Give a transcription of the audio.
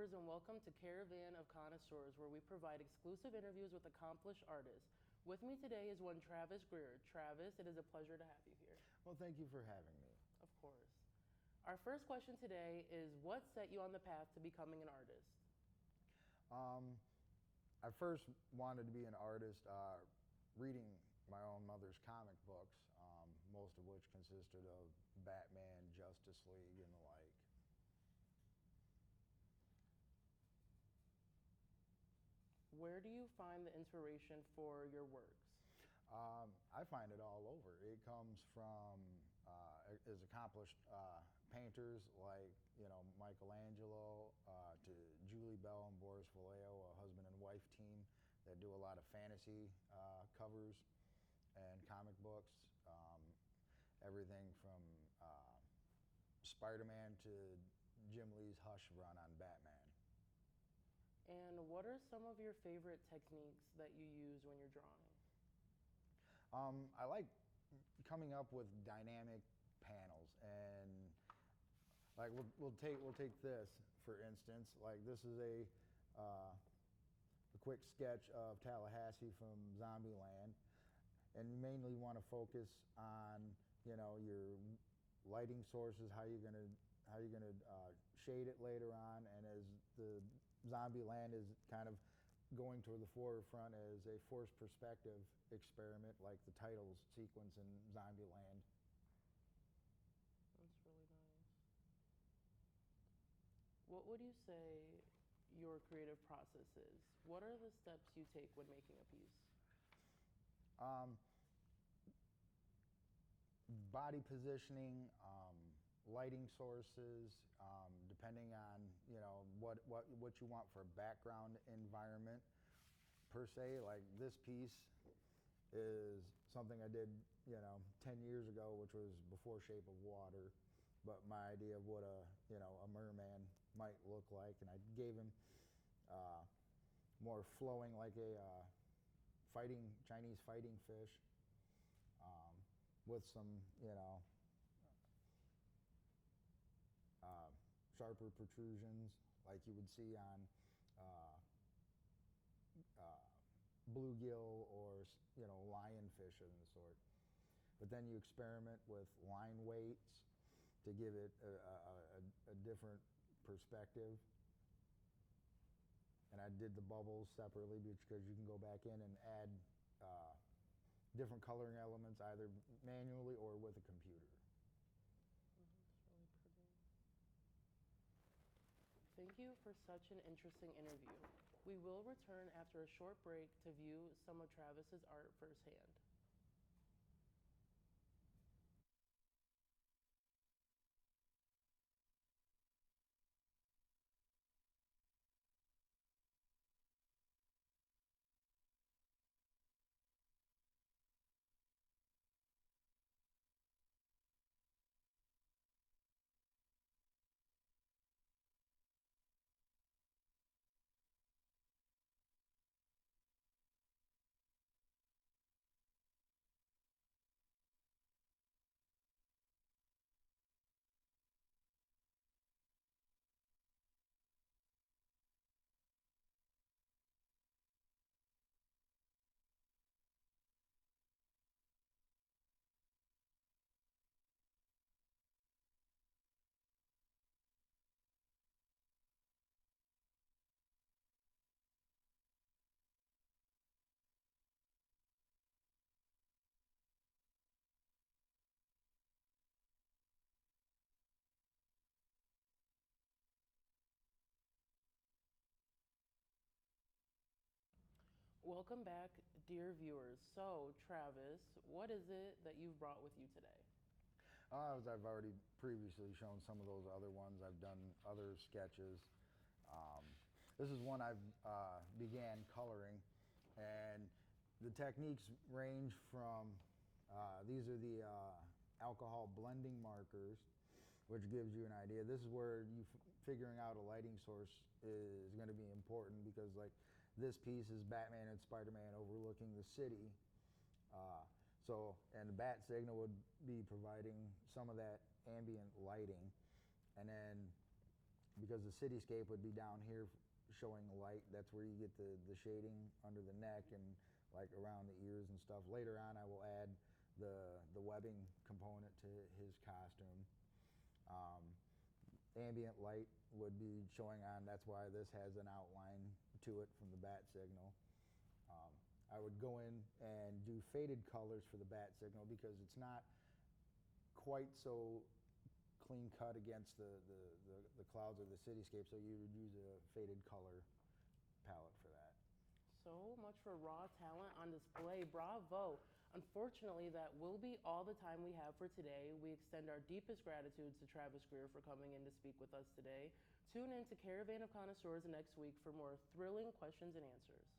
viewers, and welcome to Caravan of Connoisseurs, where we provide exclusive interviews with accomplished artists. With me today is one Travis Greer. Travis, it is a pleasure to have you here. Well, thank you for having me. Of course. Our first question today is, what set you on the path to becoming an artist? I first wanted to be an artist reading my own mother's comic books, most of which consisted of Batman, Justice League, and the like. Where do you find the inspiration for your works? I find it all over. It comes from as accomplished painters like Michelangelo to Julie Bell and Boris Vallejo, a husband and wife team that do a lot of fantasy covers and comic books. Everything from Spider-Man to Jim Lee's Hush run on Batman. And what are some of your favorite techniques that you use when you're drawing? I like coming up with dynamic panels, and like we'll take this for instance. Like this is a quick sketch of Tallahassee from Zombieland, and you mainly want to focus on your lighting sources, how you're gonna shade it later on, and as the Zombieland is kind of going toward the forefront as a forced perspective experiment, like the title sequence in Zombieland. That's really nice. What would you say your creative process is? What are the steps you take when making a piece? Body positioning, lighting sources, depending on what you want for a background environment per se. Like this piece is something I did 10 years ago, which was before Shape of Water, but my idea of what a merman might look like, and I gave him more flowing, like a Chinese fighting fish, with some sharper protrusions like you would see on bluegill or lionfish of the sort. But then you experiment with line weights to give it a different perspective. And I did the bubbles separately because you can go back in and add different coloring elements either manually or with a computer. That's really pretty. Thank you for such an interesting interview. We will return after a short break to view some of Travis's art firsthand. Welcome back, dear viewers. So, Travis, what is it that you've brought with you today? As I've already previously shown some of those other ones, I've done other sketches. This is one I've began coloring, and the techniques range from, these are the alcohol blending markers, which gives you an idea. This is where figuring out a lighting source is going to be important, because like this piece is Batman and Spider-Man overlooking the city. And the bat signal would be providing some of that ambient lighting. And then because the cityscape would be down here showing light. That's where you get the shading under the neck and like around the ears and stuff. Later on, I will add the webbing component to his costume. Ambient light would be showing on. That's why this has an outline to it from the bat signal. I would go in and do faded colors for the bat signal because it's not quite so clean cut against the clouds or the cityscape, so you would use a faded color palette for that. So much for raw talent on display. Bravo. Unfortunately, that will be all the time we have for today. We extend our deepest gratitude to Travis Greer for coming in to speak with us today. Tune in to Caravan of Connoisseurs next week for more thrilling questions and answers.